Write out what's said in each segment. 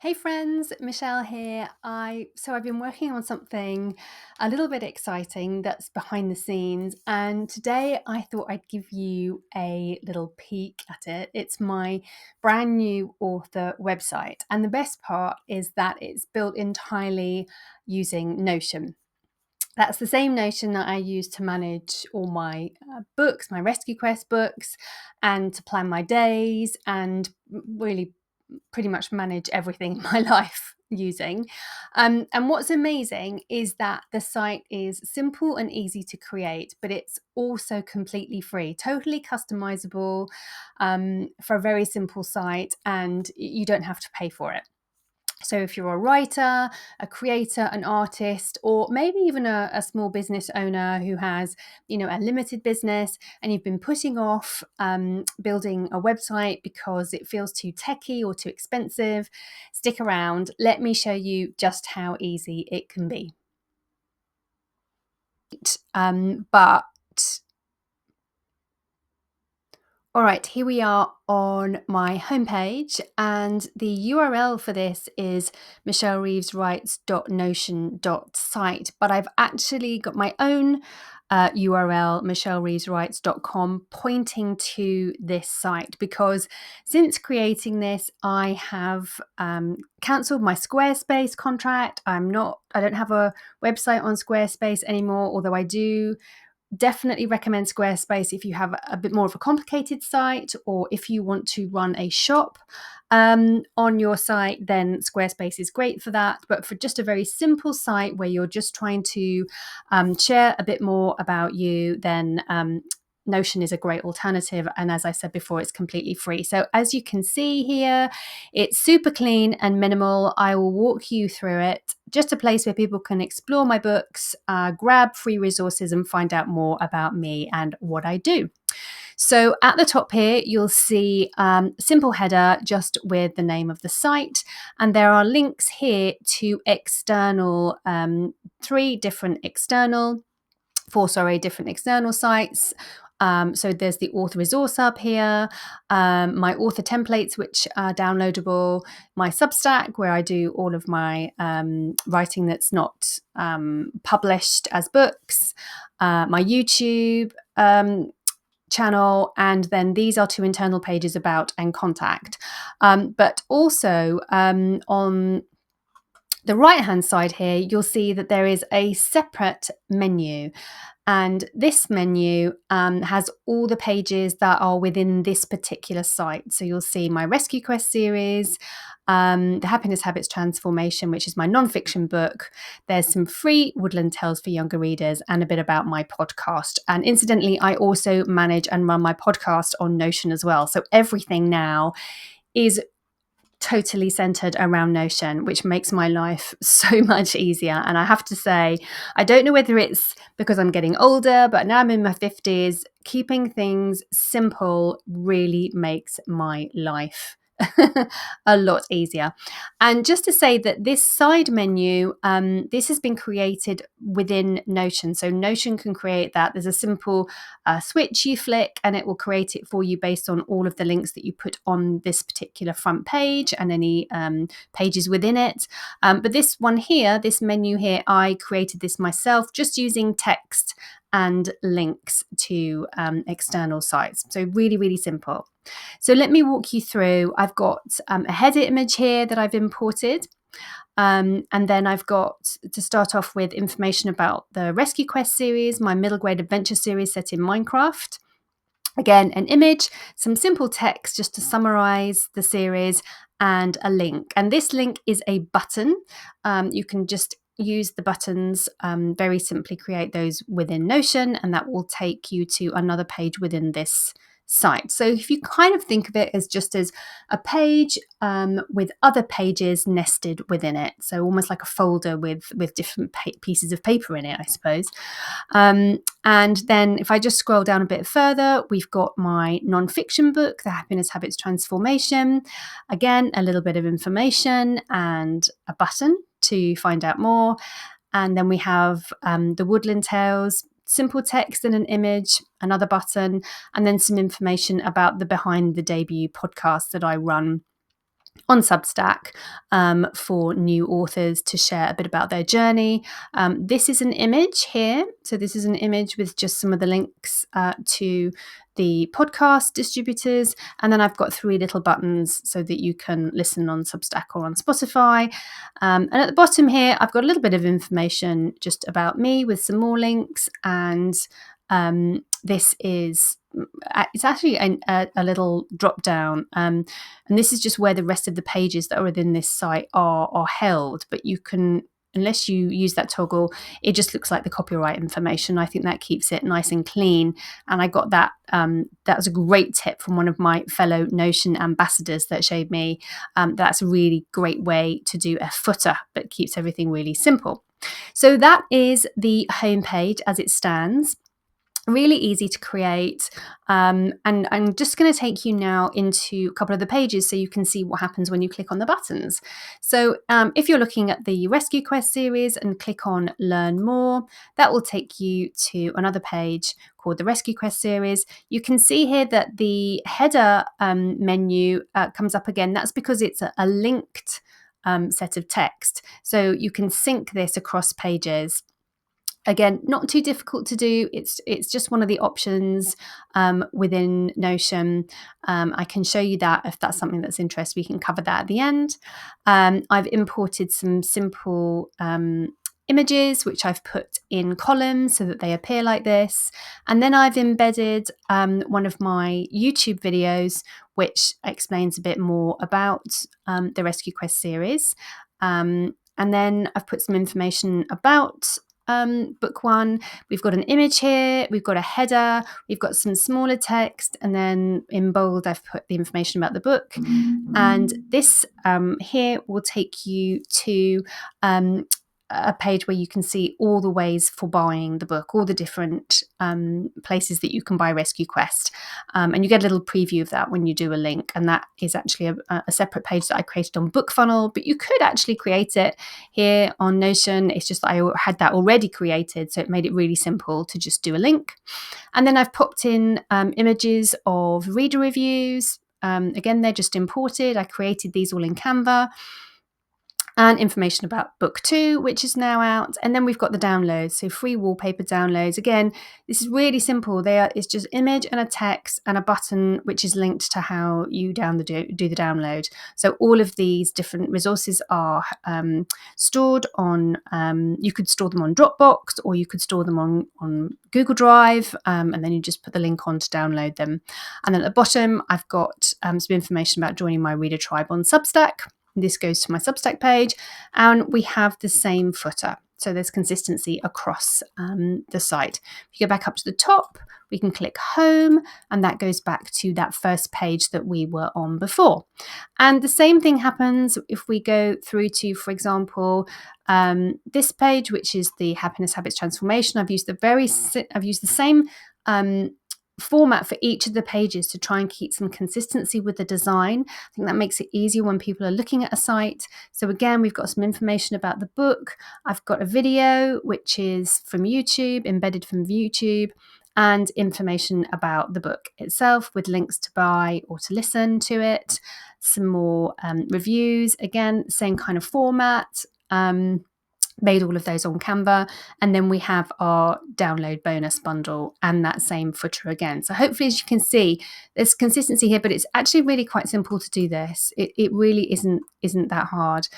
Hey friends, Michelle here. I've been working on something a little bit exciting that's behind the scenes, and today I thought I'd give you a little peek at it. It's my brand new author website, and the best part is that it's built entirely using Notion. That's the same Notion that I use to manage all my books, my Rescue Quest books, and to plan my days and really pretty much manage everything in my life using. And what's amazing is that the site is simple and easy to create, but it's also completely free, totally customizable for a very simple site, and you don't have to pay for it. So if you're a writer, a creator, an artist, or maybe even a small business owner who has, a limited business and you've been putting off building a website because it feels too techy or too expensive, stick around. Let me show you just how easy it can be. But All right, here we are on my homepage, and the URL for this is michellereeveswrites.notion.site, but I've actually got my own URL, michellereeveswrites.com, pointing to this site because since creating this, I have cancelled my Squarespace contract. I don't have a website on Squarespace anymore, although I do definitely recommend Squarespace if you have a bit more of a complicated site, or if you want to run a shop on your site, then Squarespace is great for that. But for just a very simple site where you're just trying to share a bit more about you, then Notion is a great alternative. And as I said before, it's completely free. So as you can see here, it's super clean and minimal. I will walk you through it. Just a place where people can explore my books, grab free resources, and find out more about me and what I do. So at the top here, you'll see simple header just with the name of the site. And there are links here to four different external sites. So there's the author resource hub here, my author templates, which are downloadable, my Substack, where I do all of my writing that's not published as books, my YouTube channel, and then these are two internal pages, about and contact. But also on the right hand side here, you'll see that there is a separate menu. And this menu has all the pages that are within this particular site. So you'll see my Rescue Quest series, the Happiness Habits Transformation, which is my nonfiction book. There's some free woodland tales for younger readers and a bit about my podcast. And incidentally, I also manage and run my podcast on Notion as well. So everything now is totally centered around Notion, which makes my life so much easier. And I have to say, I don't know whether it's because I'm getting older, but now I'm in my 50s, keeping things simple really makes my life a lot easier. And just to say that this side menu, this has been created within Notion. So Notion can create that. There's a simple switch you flick and it will create it for you based on all of the links that you put on this particular front page and any pages within it. But this one here, this menu here, I created this myself just using text and links to external sites. So really, really simple. So let me walk you through. I've got a header image here that I've imported. And then I've got, to start off with, information about the Rescue Quest series, my middle grade adventure series set in Minecraft. Again, an image, some simple text just to summarize the series, and a link. And this link is a button. You can just use the buttons, very simply create those within Notion, and that will take you to another page within this site. So if you kind of think of it as just as a page with other pages nested within it, so almost like a folder with different pieces of paper in it, I suppose. And then if I just scroll down a bit further, we've got my non-fiction book, The Happiness Habits Transformation. Again, a little bit of information and a button to find out more. And then we have the Woodland Tales, simple text and an image, another button, and then some information about the Behind the Debut podcast that I run on Substack for new authors to share a bit about their journey. This is an image here. So this is an image with just some of the links to the podcast distributors. And then I've got 3 little buttons so that you can listen on Substack or on Spotify. And at the bottom here, I've got a little bit of information just about me with some more links. And this is it's actually a little drop down, and this is just where the rest of the pages that are within this site are held. But you can, unless you use that toggle, it just looks like the copyright information. I think that keeps it nice and clean. And I got that. That was a great tip from one of my fellow Notion ambassadors that showed me that's a really great way to do a footer, but keeps everything really simple. So that is the homepage as it stands. Really easy to create, and I'm just going to take you now into a couple of the pages so you can see what happens when you click on the buttons. So if you're looking at the Rescue Quest series and click on Learn More, that will take you to another page called the Rescue Quest series. You can see here that the header menu comes up again. That's because it's a linked set of text, so you can sync this across pages. Again, not too difficult to do. It's just one of the options within Notion. I can show you that if that's something that's interesting. We can cover that at the end. I've imported some simple images, which I've put in columns so that they appear like this. And then I've embedded one of my YouTube videos, which explains a bit more about the Rescue Quest series. And then I've put some information about book 1. We've got an image here, we've got a header, we've got some smaller text, and then in bold I've put the information about the book. And this here will take you to a page where you can see all the ways for buying the book, all the different places that you can buy Rescue Quest. And you get a little preview of that when you do a link. And that is actually a separate page that I created on BookFunnel, but you could actually create it here on Notion. It's just that I had that already created, so it made it really simple to just do a link. And then I've popped in images of reader reviews. Again, they're just imported. I created these all in Canva. And information about book 2, which is now out. And then we've got the downloads, so free wallpaper downloads. Again, this is really simple. It's just image and a text and a button, which is linked to how you do the download. So all of these different resources are stored on, you could store them on Dropbox, or you could store them on Google Drive, and then you just put the link on to download them. And then at the bottom, I've got some information about joining my reader tribe on Substack. This goes to my Substack page, and we have the same footer. So there's consistency across the site. If you go back up to the top, we can click home, and that goes back to that first page that we were on before. And the same thing happens if we go through to, for example, this page, which is the Happiness Habits Transformation. I've used the same format for each of the pages to try and keep some consistency with the design. I think that makes it easier when people are looking at a site. So again, we've got some information about the book. I've got a video, which is from YouTube, embedded from YouTube, and information about the book itself with links to buy or to listen to it. Some more reviews, again, same kind of format. Made all of those on Canva, and then we have our download bonus bundle and that same footer again. So hopefully, as you can see, there's consistency here, but it's actually really quite simple to do this. It really isn't that hard.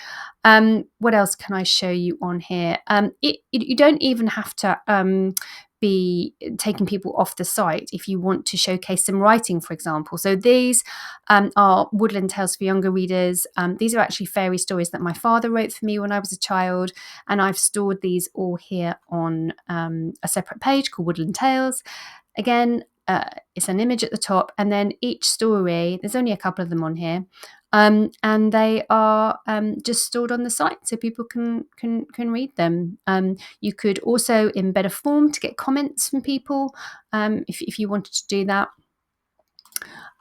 What else can I show you on here? You don't even have to be taking people off the site if you want to showcase some writing, for example. So these are Woodland Tales for Younger Readers. These are actually fairy stories that my father wrote for me when I was a child, and I've stored these all here on a separate page called Woodland Tales. Again, it's an image at the top, and then each story, there's only a couple of them on here, and they are just stored on the site so people can read them. You could also embed a form to get comments from people if you wanted to do that.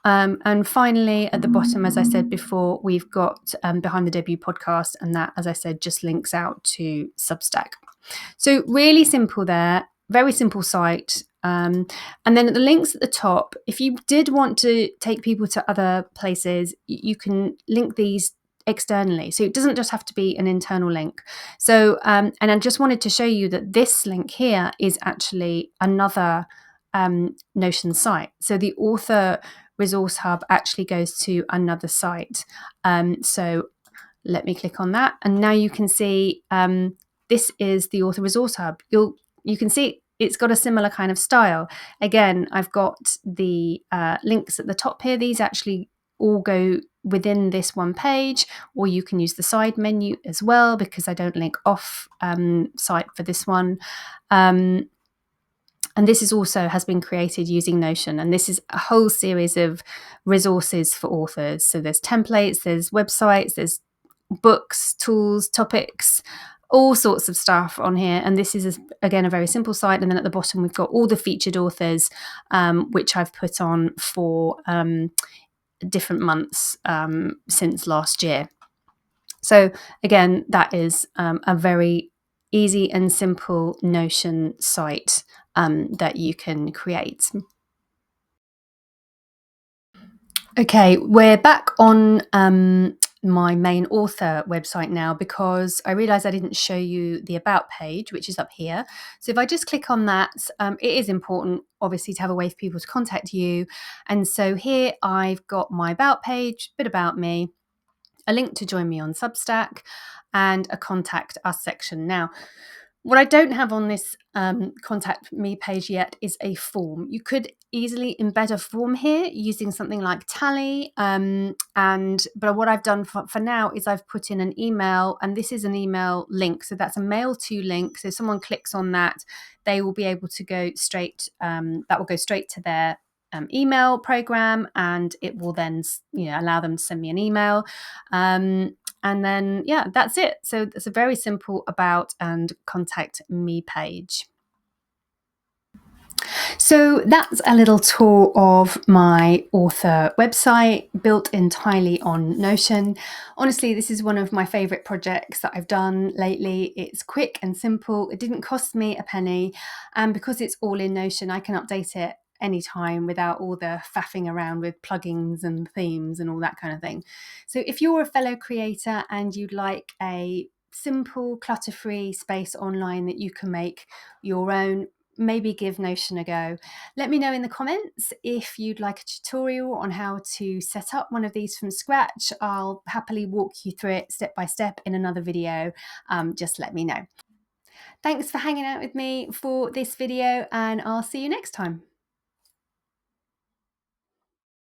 And finally, at the bottom, as I said before, we've got Behind the Debut podcast, and that, as I said, just links out to Substack. So really simple there, very simple site. And then the links at the top, if you did want to take people to other places, you can link these externally. So it doesn't just have to be an internal link. So, and I just wanted to show you that this link here is actually another Notion site. So the author resource hub actually goes to another site. So let me click on that. And now you can see this is the author resource hub. You can see it's got a similar kind of style. Again, I've got the links at the top here. These actually all go within this one page, or you can use the side menu as well, because I don't link off site for this one. And this is also has been created using Notion. And this is a whole series of resources for authors. So there's templates, there's websites, there's books, tools, topics, all sorts of stuff on here. And this is, again, a very simple site. And then at the bottom, we've got all the featured authors, which I've put on for different months since last year. So again, that is a very easy and simple Notion site that you can create. Okay, we're back on my main author website now, because I realized I didn't show you the about page, which is up here. So if I just click on that, it is important, obviously, to have a way for people to contact you. And so here I've got my about page, bit about me, a link to join me on Substack, and a contact us section. Now, what I don't have on this contact me page yet is a form. You could easily embed a form here using something like Tally. But what I've done for now is I've put in an email, and this is an email link. So that's a mail to link. So if someone clicks on that, they will be able to go straight, that will go straight to their email program, and it will then allow them to send me an email. And then, yeah, that's it. So it's a very simple about and contact me page. So that's a little tour of my author website, built entirely on Notion. Honestly, this is one of my favourite projects that I've done lately. It's quick and simple. It didn't cost me a penny. And because it's all in Notion, I can update it anytime without all the faffing around with plugins and themes and all that kind of thing. So if you're a fellow creator and you'd like a simple, clutter-free space online that you can make your own, maybe give Notion a go. Let me know in the comments if you'd like a tutorial on how to set up one of these from scratch. I'll happily walk you through it step by step in another video. Just let me know. Thanks for hanging out with me for this video, and I'll see you next time.